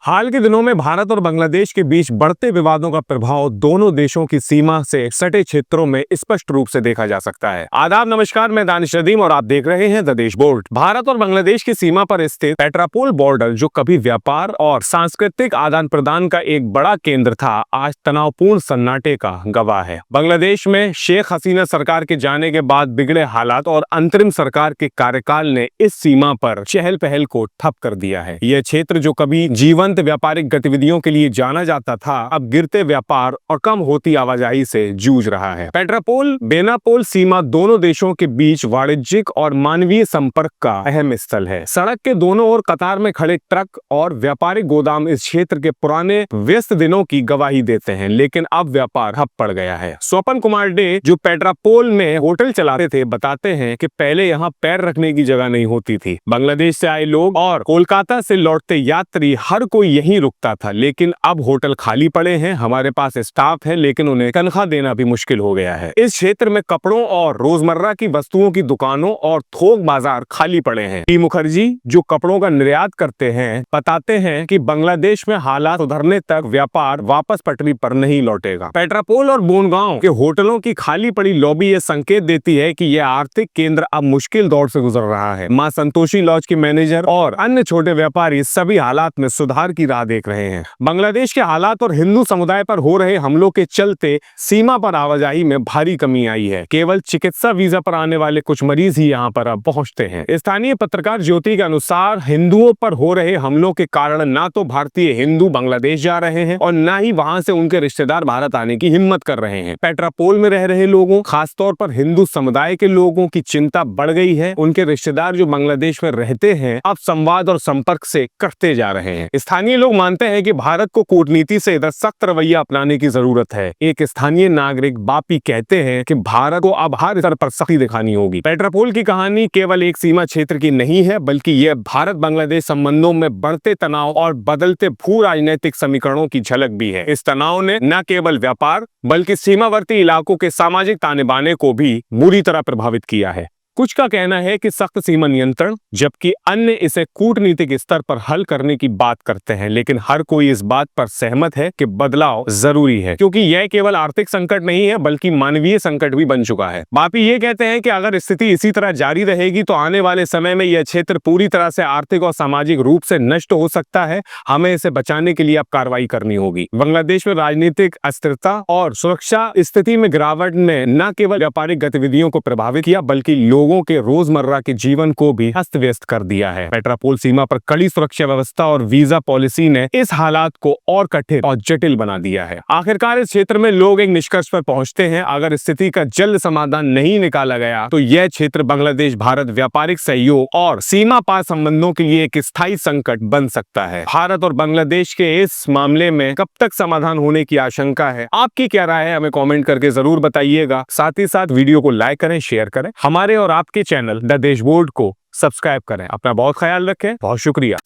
हाल के दिनों में भारत और बांग्लादेश के बीच बढ़ते विवादों का प्रभाव दोनों देशों की सीमा से सटे क्षेत्रों में स्पष्ट रूप से देखा जा सकता है। आदाब, नमस्कार, मैं दानिश नदीम और आप देख रहे हैं द देश बोर्ड। भारत और बांग्लादेश की सीमा पर स्थित पेट्रापोल बॉर्डर, जो कभी व्यापार और सांस्कृतिक आदान प्रदान का एक बड़ा केंद्र था, आज तनावपूर्ण सन्नाटे का गवाह है। बांग्लादेश में शेख हसीना सरकार के जाने के बाद बिगड़े हालात और अंतरिम सरकार के कार्यकाल ने इस सीमा पर चहल पहल को ठप कर दिया है। यह क्षेत्र जो कभी जीवन व्यापारिक गतिविधियों के लिए जाना जाता था, अब गिरते व्यापार और कम होती आवाजाही से जूझ रहा है। पेट्रापोल बेनापोल सीमा दोनों देशों के बीच वाणिज्यिक और मानवीय संपर्क का अहम स्थल है। सड़क के दोनों ओर कतार में खड़े ट्रक और व्यापारिक गोदाम इस क्षेत्र के पुराने व्यस्त दिनों की गवाही देते हैं, लेकिन अब व्यापार ठप पड़ गया है। स्वपन कुमार डे, जो पेट्रापोल में होटल चलाते थे, बताते हैं कि पहले यहाँ पैर रखने की जगह नहीं होती थी। बांग्लादेश से आए लोग और कोलकाता से लौटते यात्री हर कोई यहीं रुकता था, लेकिन अब होटल खाली पड़े हैं। हमारे पास स्टाफ है, लेकिन उन्हें तनख्वाह देना भी मुश्किल हो गया है। इस क्षेत्र में कपड़ों और रोजमर्रा की वस्तुओं की दुकानों और थोक बाजार खाली पड़े हैं। टी मुखर्जी, जो कपड़ों का निर्यात करते हैं, बताते हैं कि बांग्लादेश में हालात सुधरने तक व्यापार वापस पटरी पर नहीं लौटेगा। पेट्रापोल और बोनगांव के होटलों की खाली पड़ी लॉबी ये संकेत देती है कि यह आर्थिक केंद्र अब मुश्किल दौर से गुजर रहा है। मां संतोषी लॉज के मैनेजर और अन्य छोटे व्यापारी सभी हालात में सुधार की राह देख रहे हैं। बांग्लादेश के हालात और हिंदू समुदाय पर हो रहे हमलों के चलते सीमा पर आवाजाही में भारी कमी आई है। केवल चिकित्सा वीजा पर आने वाले कुछ मरीज ही यहां पर अब पहुंचते हैं। स्थानीय पत्रकार ज्योति के अनुसार हिंदुओं पर हो रहे हमलों के कारण ना तो भारतीय हिंदू बांग्लादेश जा रहे हैं और ना ही वहां से उनके रिश्तेदार भारत आने की हिम्मत कर रहे हैं। पेट्रापोल में रह रहे लोगों, खासतौर पर हिंदू समुदाय के लोगों की चिंता बढ़ गई है। उनके रिश्तेदार जो बांग्लादेश में रहते हैं, अब संवाद और संपर्क से कटते जा रहे हैं। स्थानीय लोग मानते हैं कि भारत को कूटनीति से इधर सख्त रवैया अपनाने की जरूरत है। एक स्थानीय नागरिक बापी कहते हैं कि भारत को अब हर स्तर पर सख्ती दिखानी होगी। पेट्रापोल की कहानी केवल एक सीमा क्षेत्र की नहीं है, बल्कि यह भारत बांग्लादेश संबंधों में बढ़ते तनाव और बदलते भू राजनीतिक समीकरणों की झलक भी है। इस तनाव ने न केवल व्यापार बल्कि सीमावर्ती इलाकों के सामाजिक ताने बाने को भी बुरी तरह प्रभावित किया है। कुछ का कहना है कि सख्त सीमा नियंत्रण, जबकि अन्य इसे कूटनीतिक स्तर पर हल करने की बात करते हैं। लेकिन हर कोई इस बात पर सहमत है कि बदलाव जरूरी है, क्योंकि यह केवल आर्थिक संकट नहीं है बल्कि मानवीय संकट भी बन चुका है। बापी ये कहते हैं कि अगर स्थिति इसी तरह जारी रहेगी तो आने वाले समय में यह क्षेत्र पूरी तरह से आर्थिक और सामाजिक रूप से नष्ट हो सकता है। हमें इसे बचाने के लिए अब कार्रवाई करनी होगी। बांग्लादेश में राजनीतिक अस्थिरता और सुरक्षा स्थिति में गिरावट ने न केवल व्यापारिक गतिविधियों को प्रभावित किया, बल्कि लोगों के रोजमर्रा के जीवन को भी अस्त व्यस्त कर दिया है। पेट्रापोल सीमा पर कड़ी सुरक्षा व्यवस्था और वीजा पॉलिसी ने इस हालात को और कठिन और जटिल बना दिया है। आखिरकार इस क्षेत्र में लोग एक निष्कर्ष पर पहुंचते हैं, अगर स्थिति का जल्द समाधान नहीं निकाला गया तो यह क्षेत्र बांग्लादेश भारत व्यापारिक सहयोग और सीमा पार संबंधों के लिए एक स्थायी संकट बन सकता है। भारत और बांग्लादेश के इस मामले में कब तक समाधान होने की आशंका है? आपकी क्या राय है? हमें कॉमेंट करके जरूर बताइएगा। साथ ही साथ वीडियो को लाइक करें, शेयर करें, हमारे और आपके चैनल द देश बोर्ड को सब्सक्राइब करें। अपना बहुत ख्याल रखें। बहुत शुक्रिया।